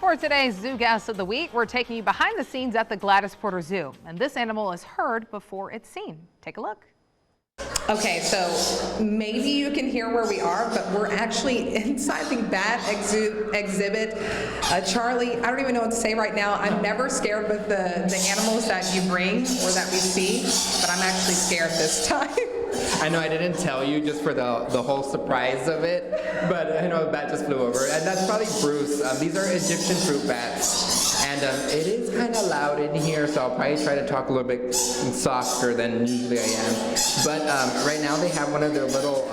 For today's Zoo Guest of the Week, we're taking you behind the scenes at the Gladys Porter Zoo. And this animal is heard before it's seen. Take a look. Okay, so maybe you can hear where we are, but we're actually inside the bat exhibit. Charlie, I don't even know what to say right now. I'm never scared with the animals that you bring or that we see, but I'm actually scared this time. I know I didn't tell you just for the whole surprise of it, but I know a bat just flew over, and that's probably Bruce. These are Egyptian fruit bats, and it is kind of loud in here, so I'll probably try to talk a little bit softer than usually I am. But right now they have one of their little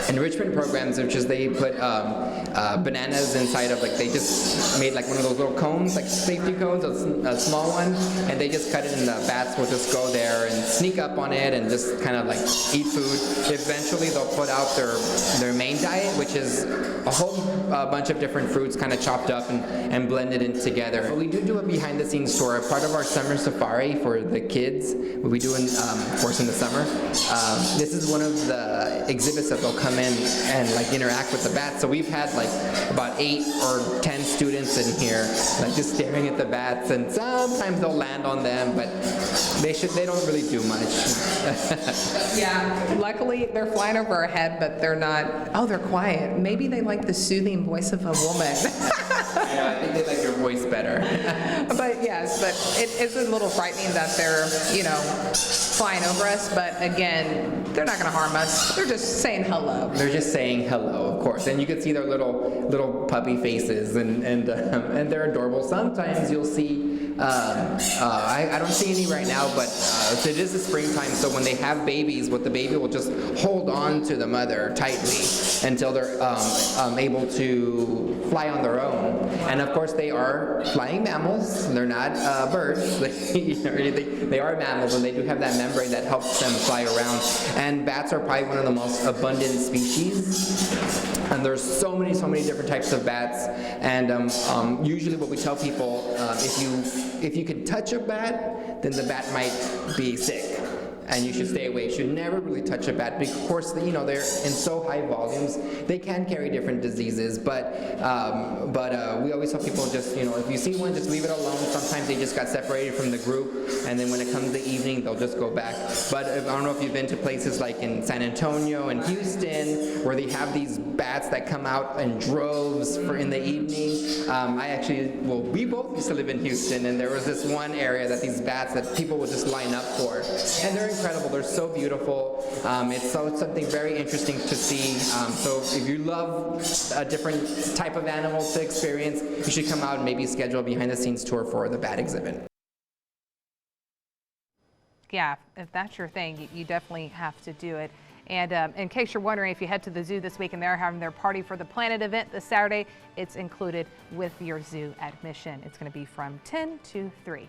enrichment programs, which is they put bananas inside of, like, they just made like one of those little cones, like safety cones, a small one, and they just cut it, and the bats will just go there and sneak up on it and just kind of like eat food. Eventually they'll put out their main diet, which is a whole bunch of different fruits kind of chopped up and blended in together. But we do a behind the scenes tour, part of our summer safari for the kids. We do of course in the summer. This is one of the exhibits that they'll come in and like interact with the bats. So we've had like about 8 or 10 students in here, like just staring at the bats, and sometimes they'll land on them, but they don't really do much. Yeah, luckily they're flying over our head, but they're not. Oh, they're quiet. Maybe they like the soothing voice of a woman. Yeah, I think they like your voice better. But yes, but it is a little frightening that they're, flying over us. But again, they're not going to harm us. They're just saying hello. They're just saying hello, of course, and you can see their little puppy faces, and they're adorable. Sometimes you'll see. I don't see any right now, but it is the springtime, so when they have babies, the baby will just hold on to the mother tightly until they're able to fly on their own. And of course, they are flying mammals. They're not birds. They are mammals, and they do have that membrane that helps them fly around. And bats are probably one of the most abundant species. And there's so many different types of bats. And usually, what we tell people, if you can touch a bat, then the bat might be sick, and you should stay away. You should never really touch a bat because, of course, they're in so high volumes. They can carry different diseases, but we always tell people, just if you see one, just leave it alone. Sometimes they just got separated from the group, and then when it comes to evening, they'll just go back. But I don't know if you've been to places like in San Antonio and Houston, where they have these bats that come out in droves in the evening. We both used to live in Houston, and there was this one area that these bats that people would just line up for, and they're incredible. They're so beautiful. It's something very interesting to see. So if you love a different type of animal to experience, you should come out and maybe schedule a behind-the-scenes tour for the bat exhibit. Yeah, if that's your thing, you definitely have to do it. And in case you're wondering, if you head to the zoo this week and they're having their Party for the Planet event this Saturday, it's included with your zoo admission. It's going to be from 10 to 3.